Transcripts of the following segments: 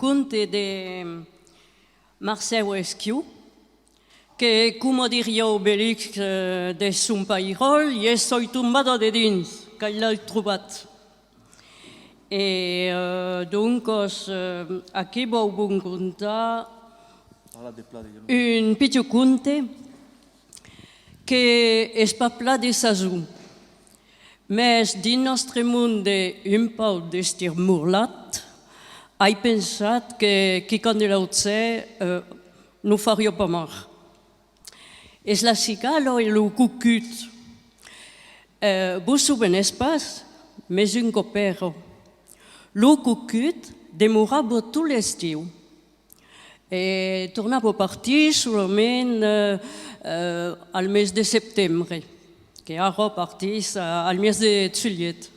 conte de Marcel Esquiu, que, come diria Obélix de son pairol, i soy tombada de dins, que l'ha trobat. E doncs, aquí vau contar un petit conte que és pas pla de sazó, mas dins nostre món d'un pau d'estirmurlat, he pensat que quan de l'autzè no faria pas mal. És la cigala e lo cucut. Vos souvenez pas, mais un copero. Lo cucut demorava tot l'estiu. E tornava a partir solament al mes de setembre, que ara partís al mes de juliet.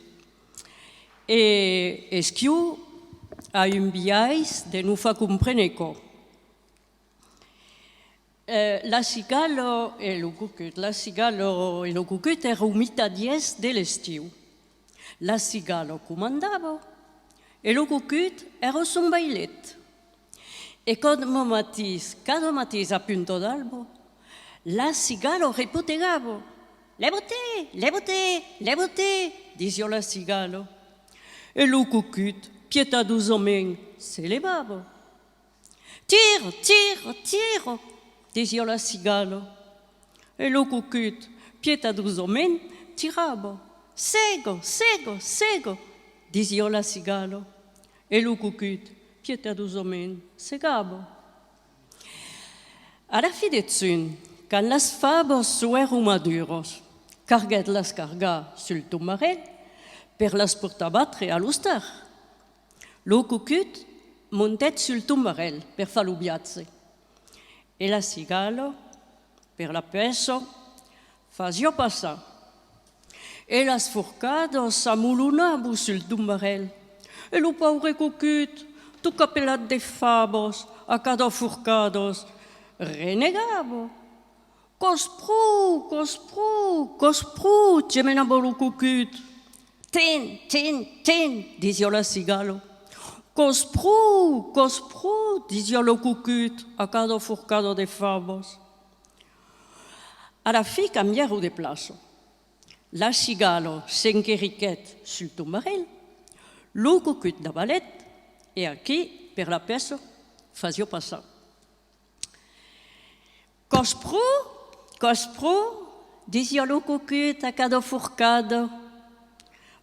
E Esquiu a un viatge de no fa comprendre co. La cigala e lo cucut era mitadies de l'estiu. La cigala comandava e lo cucut era son bailet. E cada matís a punto d'alba, la cigala repotegava. Lève-te, dizia la cigala. E lo cucut, pietadosament, se levava. Tira, dizia la cigala. E lo cucut, pietadosament, tirava. Sego, dizia la cigala. E lo cucut, pietadosament, segava. A la fi de zun, quan les faves sueron maduros, carguet les cargar sul tomarell per les portar a batre a l'ostar. Lo cucut montet sul tomarell per fa lo viatge. E la cigala, per la pesa, fasia passar. E les forcades s'amolonava sul tomarell. E lo paure cucut, tot capelat de faves, a cada forcades, renegava. Cosprou, gemenava lo cucut. Ten, dizia la cigala. Cosprou, dizia lo cucut, a cada forcada de faves. A la fi canviaro de plaça. La cigala s'enqueriquet sul tomarell, lo cucut de balet, e aquí, per la pesa, fasia passar. Cosprou, dizia lo cucut a cada forcada.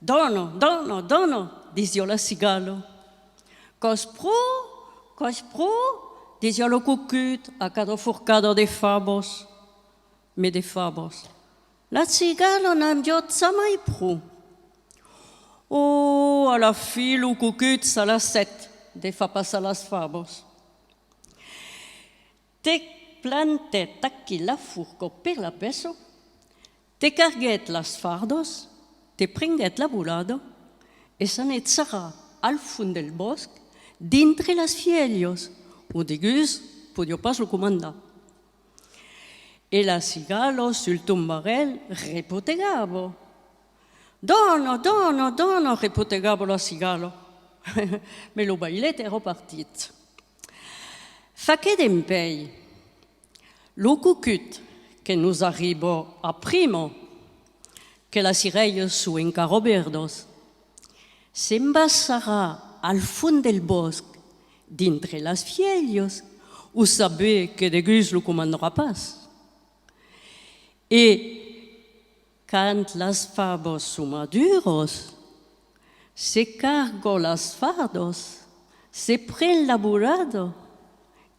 Dona, dizia la cigala. Cosprou, dizia lo cucut a cada forcada de faves. Me de faves. La cigala n'ambiotza mai prou. Oh, a la fi, lo cucut se la set de fa passar les faves. Te plantet aquí la furca per la pesa, te carguet les fardes, te prenguet la volada e s'anetzarà al fons del bosc dintre les fielios, o de gus podia pas lo comandar. E la cigala sul tombarell repotegava. Dona, repotegava la cigala. Me lo bailet era partit. Fa che d'empei, lo cucut que nos arriba a primo, que las irelles su encara verdos, s'embassarà al fons del bosc, dintre les fielios, o saber que de gus lo comandarà pas. E quand les faves són maduros, se carga les fardos, se pren la volada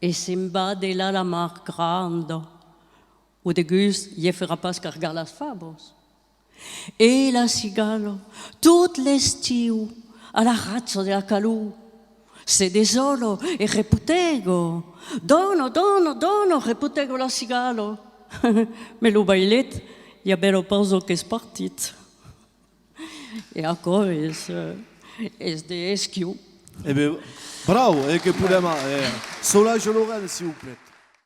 e se'n va de là la mar grande, o de gus hi farà pas cargar les faves. E la cigala, tot l'estiu, a la ratxa de la calor, se desola e repotega. Dona, repotega la cigala. Me lo bailet, hi ha bella pausa que és partit. E acolo és d'Esquiu. Bravo, e che pure Solage Lorenzo, s'il vous plaît.